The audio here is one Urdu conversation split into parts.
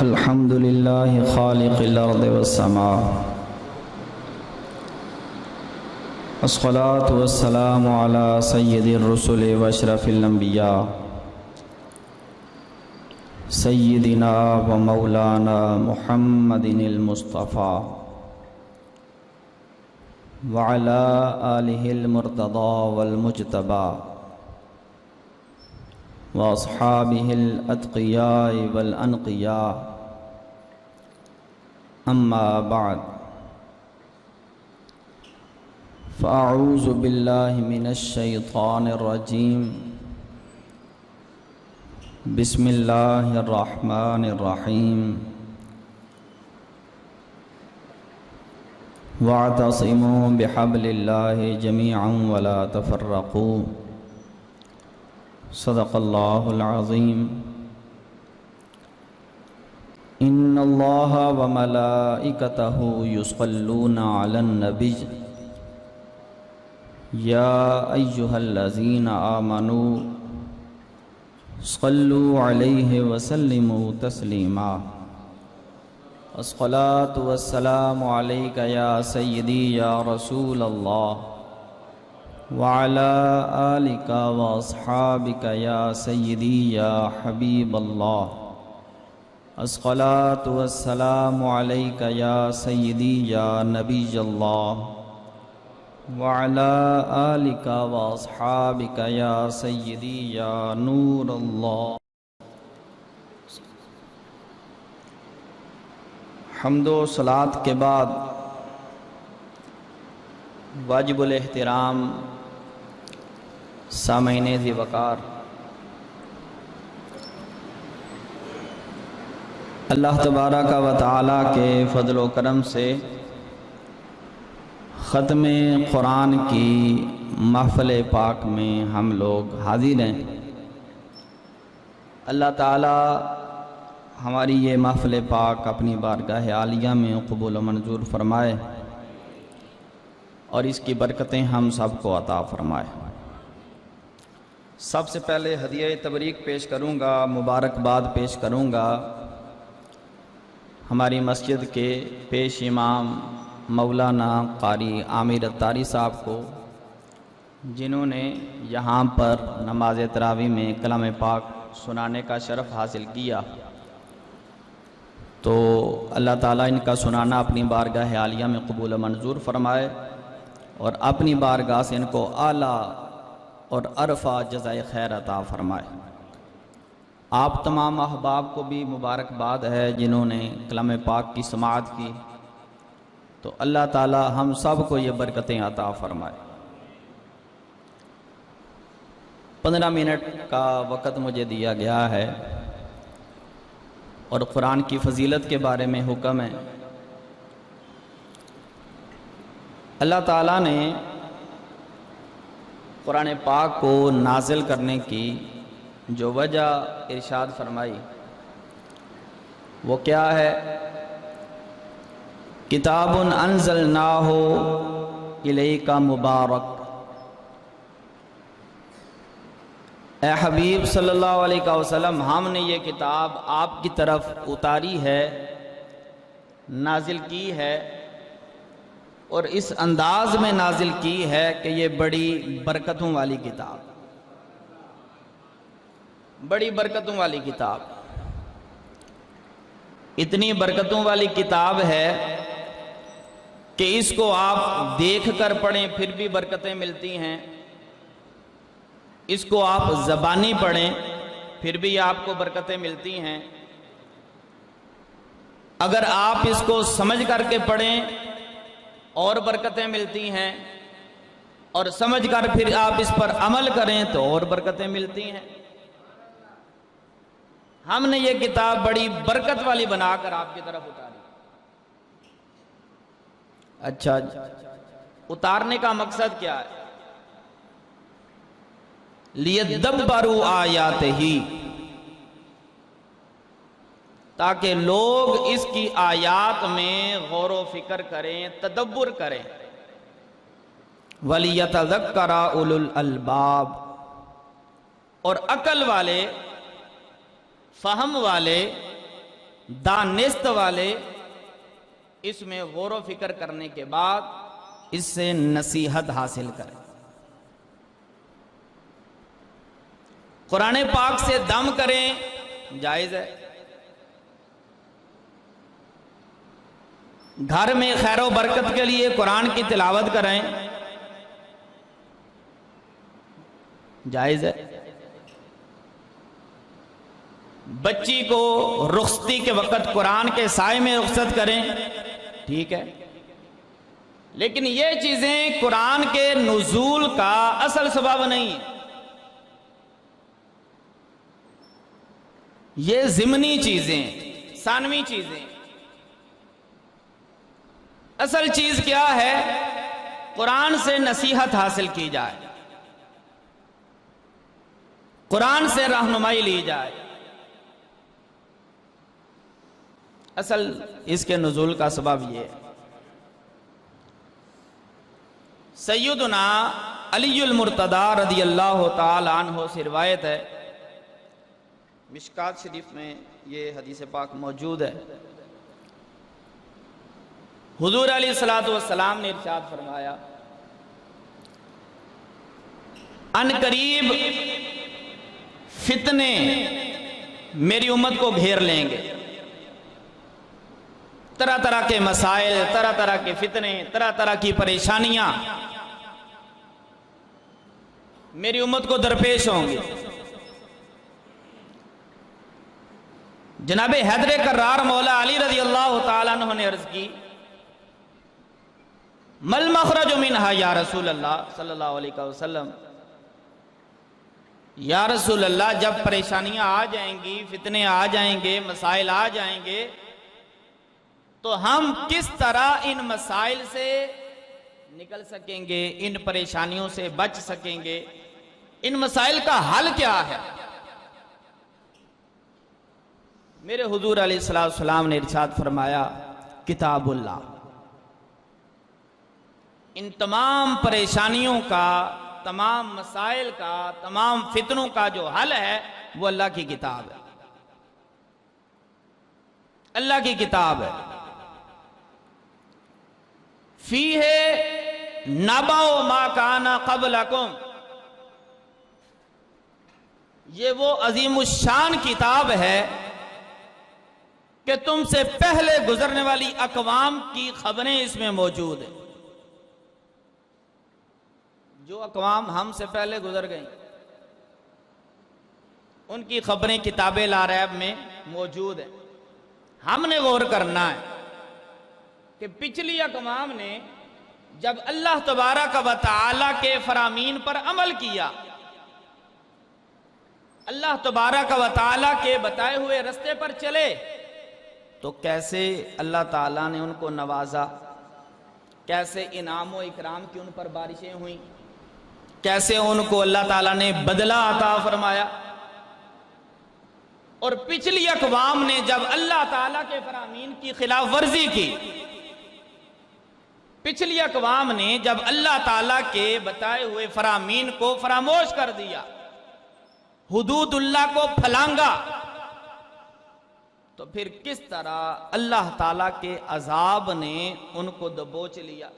الحمد لله خالق الأرض والسماء، الصلاة والسلام على سيد الرسل وأشرف الأنبياء سيدنا ومولانا محمد المصطفى وعلى آله المرتضى والمجتبى وأصحابه الأتقياء والأنقياء، أما بعد، فأعوذ بالله من الشيطان الرجيم. بسم الله الرحمن الرحيم. واعتصموا بحبل الله جميعا ولا تفرقوا، صدق اللہ العظیم. ان اللہ وملائکتہ یصلون علی النبی یا ایہا الذین آمنوا صلوا علیہ وسلموا تسلیما. الصلاۃ والسلام علیک یا سیدی یا رسول اللہ وعلى آلك وأصحابك يا سيدي يا حبيب الله. الصلاة والسلام عليك يا سيدي يا نبي الله وعلى آلك وأصحابك يا سيدي يا نور الله. حمد و صلاة کے بعد واجب الاحترام سامعین ذی وقار، اللہ تبارک و تعالیٰ کے فضل و کرم سے ختم قرآن کی محفل پاک میں ہم لوگ حاضر ہیں. اللہ تعالیٰ ہماری یہ محفل پاک اپنی بارگاہ عالیہ میں قبول و منظور فرمائے اور اس کی برکتیں ہم سب کو عطا فرمائے. سب سے پہلے ہدیہ تبریک پیش کروں گا، مبارکباد پیش کروں گا ہماری مسجد کے پیش امام مولانا قاری عامر اتاری صاحب کو، جنہوں نے یہاں پر نماز تراویح میں کلام پاک سنانے کا شرف حاصل کیا. تو اللہ تعالیٰ ان کا سنانا اپنی بارگاہ عالیہ میں قبول و منظور فرمائے اور اپنی بارگاہ سے ان کو اعلیٰ اور عرفہ جزائے خیر عطا فرمائے. آپ تمام احباب کو بھی مبارکباد ہے جنہوں نے کلام پاک کی سماعت کی. تو اللہ تعالی ہم سب کو یہ برکتیں عطا فرمائے. 15 منٹ کا وقت مجھے دیا گیا ہے اور قرآن کی فضیلت کے بارے میں حکم ہے. اللہ تعالیٰ نے قرآن پاک کو نازل کرنے کی جو وجہ ارشاد فرمائی وہ کیا ہے؟ کتاب انزلناہ الیک مبارک. اے حبیب صلی اللہ علیہ وسلم، ہم نے یہ کتاب آپ کی طرف اتاری ہے، نازل کی ہے، اور اس انداز میں نازل کی ہے کہ یہ بڑی برکتوں والی کتاب، بڑی برکتوں والی کتاب، اتنی برکتوں والی کتاب ہے کہ اس کو آپ دیکھ کر پڑھیں پھر بھی برکتیں ملتی ہیں، اس کو آپ زبانی پڑھیں پھر بھی آپ کو برکتیں ملتی ہیں، اگر آپ اس کو سمجھ کر کے پڑھیں اور برکتیں ملتی ہیں، اور سمجھ کر پھر آپ اس پر عمل کریں تو اور برکتیں ملتی ہیں. ہم نے یہ کتاب بڑی برکت والی بنا کر آپ کی طرف اتاری. اچھا، اتارنے کا مقصد کیا ہے؟ لِيَدَّبَّرُوا آیَاتِهِ، تاکہ لوگ اس کی آیات میں غور و فکر کریں، تدبر کریں. وَلِيَتَذَكَّرَ أُولُو الْأَلْبَابِ، اور عقل والے، فہم والے دانست والے اس میں غور و فکر کرنے کے بعد اس سے نصیحت حاصل کریں۔ قرآن پاک سے دم کریں جائز ہے، گھر میں خیر و برکت کے لیے قرآن کی تلاوت کریں جائز ہے، بچی کو رخصتی کے وقت قرآن کے سائے میں رخصت کریں ٹھیک ہے، لیکن یہ چیزیں قرآن کے نزول کا اصل سبب نہیں ہے، یہ ضمنی چیزیں، ثانوی چیزیں۔ اصل چیز کیا ہے؟ قرآن سے نصیحت حاصل کی جائے، قرآن سے رہنمائی لی جائے۔ اصل اس کے نزول کا سبب یہ ہے۔ سیدنا علی المرتضی رضی اللہ تعالی عنہ سے روایت ہے، مشکات شریف میں یہ حدیث پاک موجود ہے، حضور علیہ السلام نے ارشاد فرمایا، ان قریب فتنے میری امت کو گھیر لیں گے، طرح طرح کے مسائل، طرح طرح کے فتنے، طرح طرح کی پریشانیاں میری امت کو درپیش ہوں گے۔ جناب حیدر کرار مولا علی رضی اللہ تعالیٰ عنہ نے عرض کی، مل مخرج منہا یا رسول اللہ صلی اللہ علیہ وسلم، یا رسول اللہ جب پریشانیاں آ جائیں گی، فتنے آ جائیں گے، مسائل آ جائیں گے، تو ہم کس طرح ان مسائل سے نکل سکیں گے، ان پریشانیوں سے بچ سکیں گے، ان مسائل کا حل کیا ہے؟ میرے حضور علیہ السلام نے ارشاد فرمایا، کتاب اللہ۔ ان تمام پریشانیوں کا، تمام مسائل کا، تمام فتنوں کا جو حل ہے وہ اللہ کی کتاب ہے، اللہ کی کتاب ہے۔ فیہ نبأ ما کان قبلکم، یہ وہ عظیم الشان کتاب ہے کہ تم سے پہلے گزرنے والی اقوام کی خبریں اس میں موجود ہیں، جو اقوام ہم سے پہلے گزر گئیں ان کی خبریں کتاب لا ریب میں موجود ہیں۔ ہم نے غور کرنا ہے کہ پچھلی اقوام نے جب اللہ تبارک و تعالی کے فرامین پر عمل کیا، اللہ تبارک و تعالی کے بتائے ہوئے رستے پر چلے، تو کیسے اللہ تعالیٰ نے ان کو نوازا، کیسے انعام و اکرام کی ان پر بارشیں ہوئیں، کیسے ان کو اللہ تعالیٰ نے بدلہ عطا فرمایا۔ اور پچھلی اقوام نے جب اللہ تعالیٰ کے فرامین کی خلاف ورزی کی، پچھلی اقوام نے جب اللہ تعالیٰ کے بتائے ہوئے فرامین کو فراموش کر دیا، حدود اللہ کو پھلانگا، تو پھر کس طرح اللہ تعالیٰ کے عذاب نے ان کو دبوچ لیا۔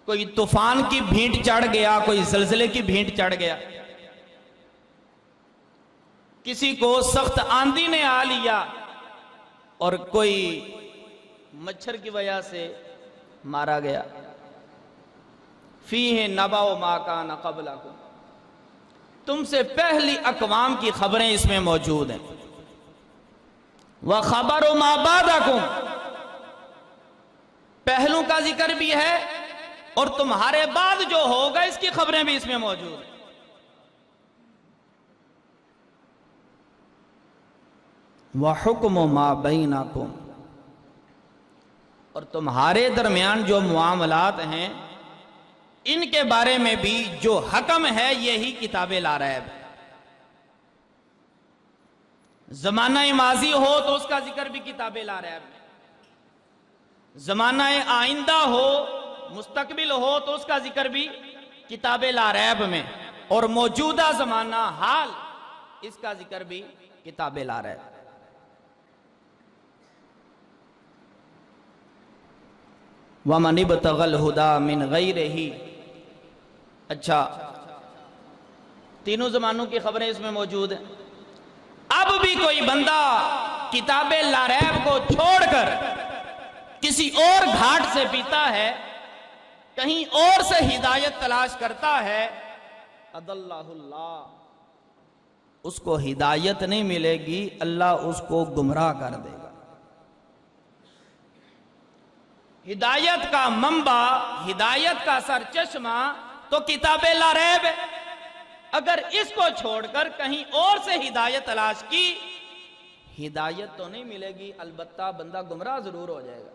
کوئی طوفان کی بھینٹ چڑھ گیا، کوئی زلزلے کی بھینٹ چڑھ گیا، کسی کو سخت آندھی نے آ لیا، اور کوئی مچھر کی وجہ سے مارا گیا۔ فیہ نبأ ما کان قبلکم، تم سے پہلی اقوام کی خبریں اس میں موجود ہیں۔ وَخَبَرُ مَا بَعْدَكُمْ، پہلوں کا ذکر بھی ہے اور تمہارے بعد جو ہوگا اس کی خبریں بھی اس میں موجود ہیں۔ وَحُكْمُ مَا بَيْنَكُمْ، اور تمہارے درمیان جو معاملات ہیں ان کے بارے میں بھی جو حکم ہے یہی کتاب لا ریب ہے۔ زمانہ ماضی ہو تو اس کا ذکر بھی کتاب لا ریب میں، زمانہ آئندہ ہو، مستقبل ہو تو اس کا ذکر بھی کتاب لا ریب میں، اور موجودہ زمانہ حال اس کا ذکر بھی کتاب لا ریب۔ وَمَنِ ابْتَغَى الْهُدَى مِنْ غَيْرِهِ۔ اچھا، تینوں زمانوں کی خبریں اس میں موجود ہیں۔ اب بھی کوئی بندہ کتاب لا ریب کو چھوڑ کر کسی اور گھاٹ سے پیتا ہے، کہیں اور سے ہدایت تلاش کرتا ہے، اضلہ اللہ، اس کو ہدایت نہیں ملے گی، اللہ اس کو گمراہ کر دے گا۔ ہدایت کا منبع، ہدایت کا سرچشمہ تو کتاب لا ریب ہے۔ اگر اس کو چھوڑ کر کہیں اور سے ہدایت تلاش کی، ہدایت تو نہیں ملے گی، البتہ بندہ گمراہ ضرور ہو جائے گا۔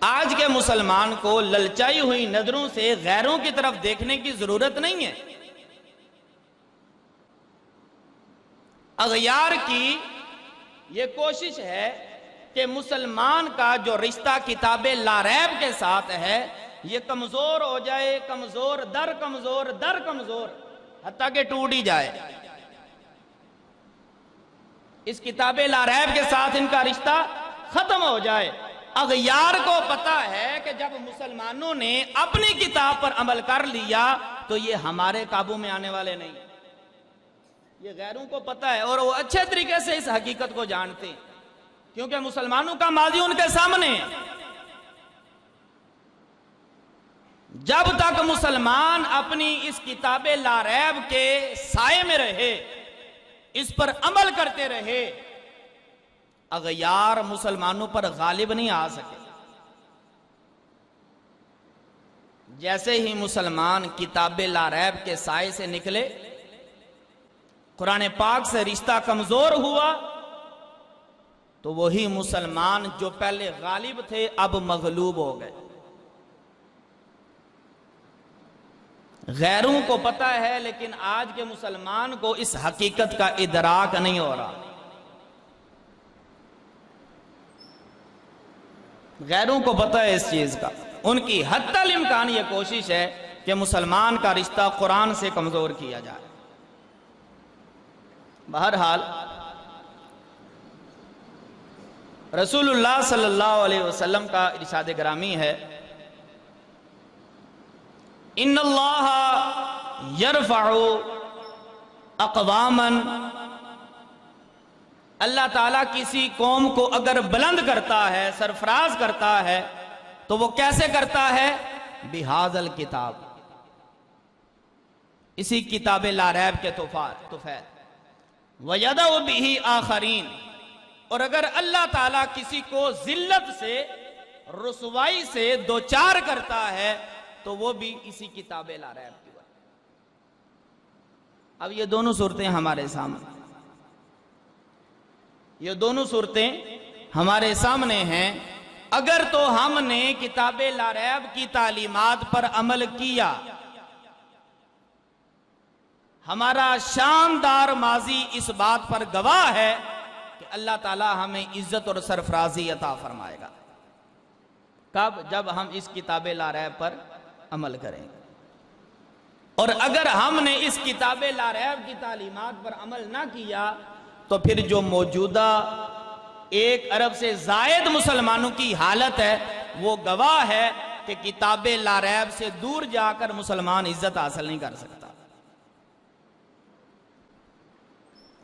آج کے مسلمان کو للچائی ہوئی نظروں سے غیروں کی طرف دیکھنے کی ضرورت نہیں ہے۔ اغیار کی یہ کوشش ہے کہ مسلمان کا جو رشتہ کتاب لا ریب کے ساتھ ہے یہ کمزور ہو جائے، کمزور در کمزور در کمزور، حتیٰ کہ ٹوٹ ہی جائے۔ اس کتاب لا ریب کے ساتھ ان کا رشتہ ختم ہو جائے۔ اغیار کو پتا ہے کہ جب مسلمانوں نے اپنی کتاب پر عمل کر لیا تو یہ ہمارے قابو میں آنے والے نہیں، یہ غیروں کو پتا ہے، اور وہ اچھے طریقے سے اس حقیقت کو جانتے ہیں، کیونکہ مسلمانوں کا ماضی ان کے سامنے ہے۔ جب تک مسلمان اپنی اس کتاب لا ریب کے سائے میں رہے، اس پر عمل کرتے رہے، اغیار مسلمانوں پر غالب نہیں آ سکے۔ جیسے ہی مسلمان کتاب لا ریب کے سائے سے نکلے، قرآن پاک سے رشتہ کمزور ہوا، تو وہی مسلمان جو پہلے غالب تھے اب مغلوب ہو گئے۔ غیروں کو پتہ ہے لیکن آج کے مسلمان کو اس حقیقت کا ادراک نہیں ہو رہا۔ غیروں کو پتہ ہے اس چیز کا، ان کی حتی الامکان یہ کوشش ہے کہ مسلمان کا رشتہ قرآن سے کمزور کیا جائے۔ بہرحال رسول اللہ صلی اللہ علیہ وسلم کا ارشاد گرامی ہے، ان اللہ یرفع اقواما، اللہ تعالیٰ کسی قوم کو اگر بلند کرتا ہے، سرفراز کرتا ہے، تو وہ کیسے کرتا ہے؟ بہذا الکتاب، اسی کتاب لا ریب کے توفیل، وَيَدَعُ بِهِ آخرین، اور اگر اللہ تعالیٰ کسی کو ذلت سے، رسوائی سے دوچار کرتا ہے تو وہ بھی اسی کتاب لا ریب کی وجہ۔ اب یہ دونوں صورتیں ہمارے سامنے، یہ دونوں صورتیں ہمارے سامنے ہیں۔ اگر تو ہم نے کتاب لا ریب کی تعلیمات پر عمل کیا، ہمارا شاندار ماضی اس بات پر گواہ ہے کہ اللہ تعالیٰ ہمیں عزت اور سرفرازی عطا فرمائے گا۔ کب؟ جب ہم اس کتاب لا ریب پر عمل کریں گے۔ اور اگر ہم نے اس کتاب لا ریب کی تعلیمات پر عمل نہ کیا تو پھر جو موجودہ 1 ارب سے زائد مسلمانوں کی حالت ہے وہ گواہ ہے کہ کتاب لا ریب سے دور جا کر مسلمان عزت حاصل نہیں کر سکتا۔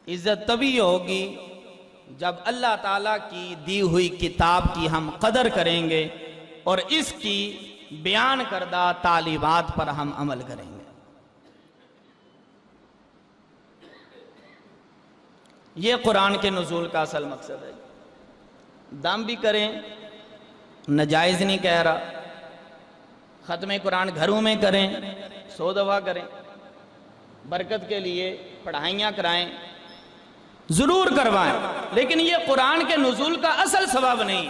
عزت تبھی ہوگی جب اللہ تعالیٰ کی دی ہوئی کتاب کی ہم قدر کریں گے اور اس کی بیان کردہ تعلیمات پر ہم عمل کریں گے۔ یہ قرآن کے نزول کا اصل مقصد ہے۔ دم بھی کریں، ناجائز نہیں کہہ رہا، ختم قرآن گھروں میں کریں، 100 دفعہ کریں، برکت کے لیے پڑھائیاں کرائیں، ضرور کروائیں، لیکن یہ قرآن کے نزول کا اصل سبب نہیں۔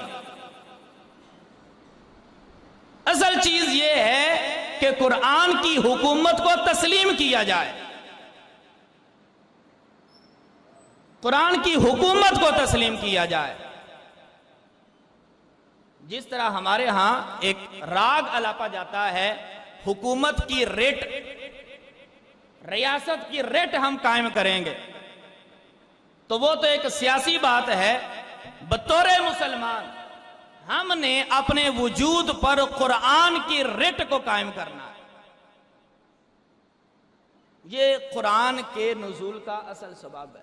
اصل چیز یہ ہے کہ قرآن کی حکومت کو تسلیم کیا جائے، قرآن کی حکومت کو تسلیم کیا جائے۔ جس طرح ہمارے ہاں ایک راگ الاپا جاتا ہے، حکومت کی ریٹ، ریاست کی ریٹ ہم قائم کریں گے، تو وہ تو ایک سیاسی بات ہے، بطور مسلمان ہم نے اپنے وجود پر قرآن کی رٹ کو قائم کرنا ہے۔ یہ قرآن کے نزول کا اصل سبب ہے۔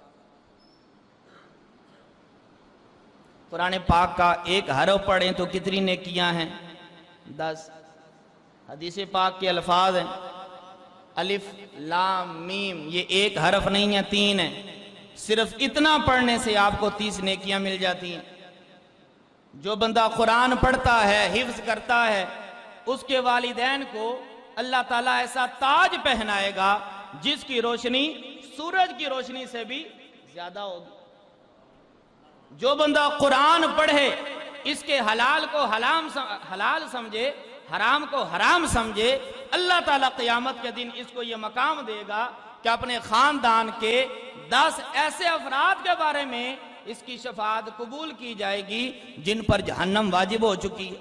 قرآن پاک کا ایک حرف پڑھیں تو کتنی نیکیاں ہیں؟ 10۔ حدیث پاک کے الفاظ ہیں الف لام میم، یہ ایک حرف نہیں ہے، 3 ہیں۔ صرف اتنا پڑھنے سے آپ کو 30 نیکیاں مل جاتی ہیں۔ جو بندہ قرآن پڑھتا ہے، حفظ کرتا ہے، اس کے والدین کو اللہ تعالیٰ ایسا تاج پہنائے گا جس کی روشنی سورج کی روشنی سے بھی زیادہ ہوگی۔ جو بندہ قرآن پڑھے، اس کے حلال کو حلال سمجھے، حرام کو حرام سمجھے، اللہ تعالیٰ قیامت کے دن اس کو یہ مقام دے گا کہ اپنے خاندان کے 10 ایسے افراد کے بارے میں اس کی شفاعت قبول کی جائے گی جن پر جہنم واجب ہو چکی ہے۔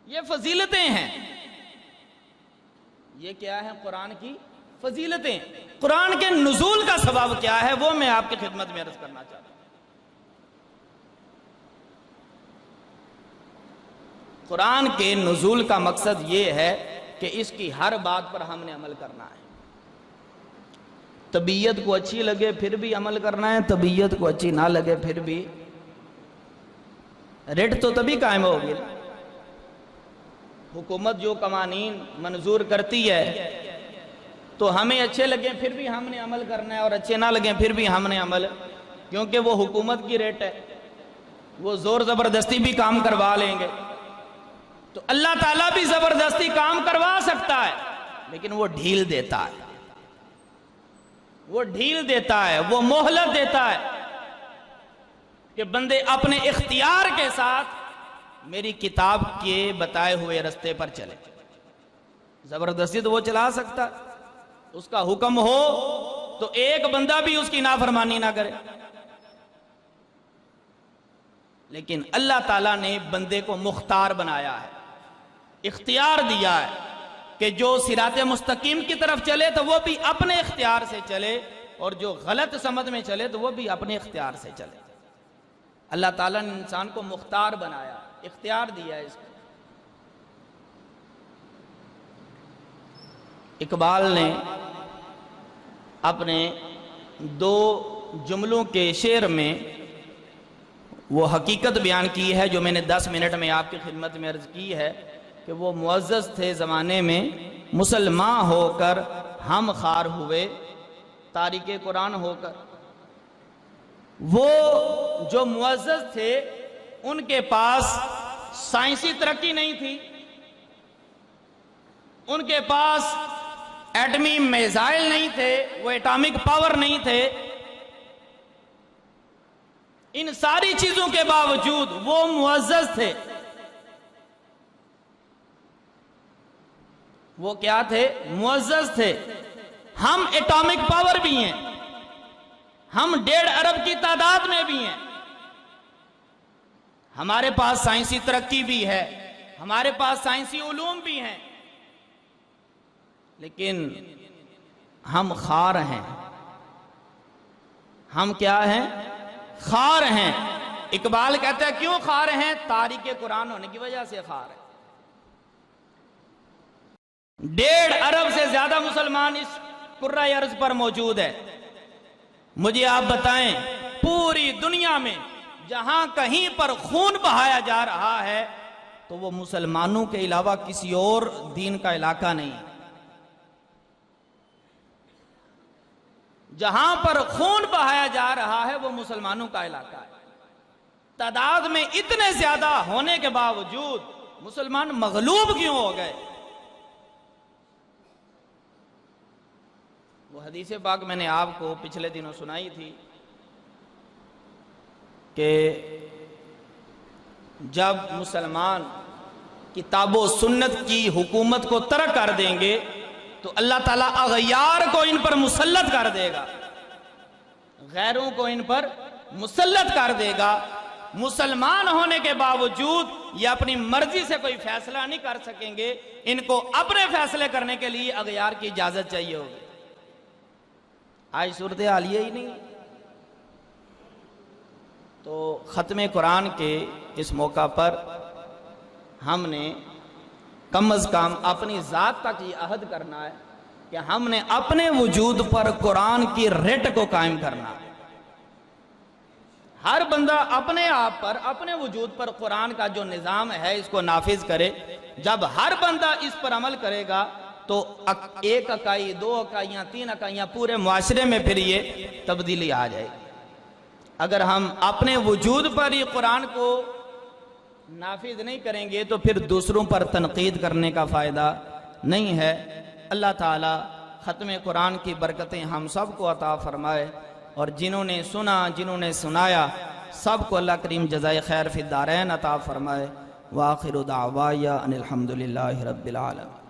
یہ فضیلتیں ہیں۔ یہ کیا ہے؟ قرآن کی فضیلتیں۔ قرآن کے نزول کا سبب کیا ہے وہ میں آپ کی خدمت میں عرض کرنا چاہتا ہوں۔ قرآن کے نزول کا مقصد یہ ہے کہ اس کی ہر بات پر ہم نے عمل کرنا ہے۔ طبیعت کو اچھی لگے پھر بھی عمل کرنا ہے، طبیعت کو اچھی نہ لگے پھر بھی۔ ریٹ تو تبھی قائم ہوگی۔ حکومت جو قوانین منظور کرتی ہے تو ہمیں اچھے لگیں پھر بھی ہم نے عمل کرنا ہے، اور اچھے نہ لگیں پھر بھی ہم نے عمل، کیونکہ وہ حکومت کی ریٹ ہے، وہ زور زبردستی بھی کام کروا لیں گے۔ تو اللہ تعالیٰ بھی زبردستی کام کروا سکتا ہے، لیکن وہ ڈھیل دیتا ہے، وہ ڈھیل دیتا ہے، وہ مہلت دیتا ہے کہ بندے اپنے اختیار کے ساتھ میری کتاب کے بتائے ہوئے رستے پر چلے۔ زبردستی تو وہ چلا سکتا، اس کا حکم ہو تو ایک بندہ بھی اس کی نافرمانی نہ کرے، لیکن اللہ تعالیٰ نے بندے کو مختار بنایا ہے، اختیار دیا ہے کہ جو صراط مستقیم کی طرف چلے تو وہ بھی اپنے اختیار سے چلے، اور جو غلط سمت میں چلے تو وہ بھی اپنے اختیار سے چلے۔ اللہ تعالیٰ نے انسان کو مختار بنایا، اختیار دیا ہے اس کو۔ اقبال نے اپنے 2 جملوں کے شعر میں وہ حقیقت بیان کی ہے جو میں نے 10 منٹ میں آپ کی خدمت میں عرض کی ہے کہ وہ معزز تھے زمانے میں، مسلمان ہو کر ہم خار ہوئے، تارک قرآن ہو کر۔ وہ جو معزز تھے ان کے پاس سائنسی ترقی نہیں تھی، ان کے پاس ایٹمی میزائل نہیں تھے، وہ ایٹامک پاور نہیں تھے، ان ساری چیزوں کے باوجود وہ معزز تھے۔ وہ کیا تھے؟ معزز تھے۔ ہم ایٹامک پاور بھی ہیں، ہم 1.5 ارب کی تعداد میں بھی ہیں، ہمارے پاس سائنسی ترقی بھی ہے، ہمارے پاس سائنسی علوم بھی ہیں، لیکن ہم خار ہیں۔ ہم کیا ہیں؟ خار ہیں۔ اقبال کہتا ہے کیوں خار ہیں؟ تارک قرآن ہونے کی وجہ سے خار ہیں۔ 1.5 ارب سے زیادہ مسلمان اس کرۂ ارض پر موجود ہے۔ مجھے آپ بتائیں پوری دنیا میں جہاں کہیں پر خون بہایا جا رہا ہے تو وہ مسلمانوں کے علاوہ کسی اور دین کا علاقہ نہیں۔ جہاں پر خون بہایا جا رہا ہے وہ مسلمانوں کا علاقہ ہے۔ تعداد میں اتنے زیادہ ہونے کے باوجود مسلمان مغلوب کیوں ہو گئے؟ وہ حدیث پاک میں نے آپ کو پچھلے دنوں سنائی تھی کہ جب مسلمان کتاب و سنت کی حکومت کو ترک کر دیں گے تو اللہ تعالیٰ اغیار کو ان پر مسلط کر دے گا، غیروں کو ان پر مسلط کر دے گا۔ مسلمان ہونے کے باوجود یہ اپنی مرضی سے کوئی فیصلہ نہیں کر سکیں گے، ان کو اپنے فیصلے کرنے کے لیے اغیار کی اجازت چاہیے ہوگی۔ آج صورتحال ہی نہیں۔ تو ختم قرآن کے اس موقع پر ہم نے کم از کم اپنی ذات تک یہ عہد کرنا ہے کہ ہم نے اپنے وجود پر قرآن کی رٹ کو قائم کرنا ہے۔ ہر بندہ اپنے آپ پر، اپنے وجود پر قرآن کا جو نظام ہے اس کو نافذ کرے۔ جب ہر بندہ اس پر عمل کرے گا تو ایک اکائی، دو اکائیاں، تین اکائیاں، پورے معاشرے میں پھر یہ تبدیلی آ جائے گی۔ اگر ہم اپنے وجود پر ہی قرآن کو نافذ نہیں کریں گے تو پھر دوسروں پر تنقید کرنے کا فائدہ نہیں ہے۔ اللہ تعالیٰ ختم قرآن کی برکتیں ہم سب کو عطا فرمائے، اور جنہوں نے سنا، جنہوں نے سنایا، سب کو اللہ کریم جزائے خیر فی الدارین عطا فرمائے۔ وآخر دعوایا ان الحمدللہ رب العالمین۔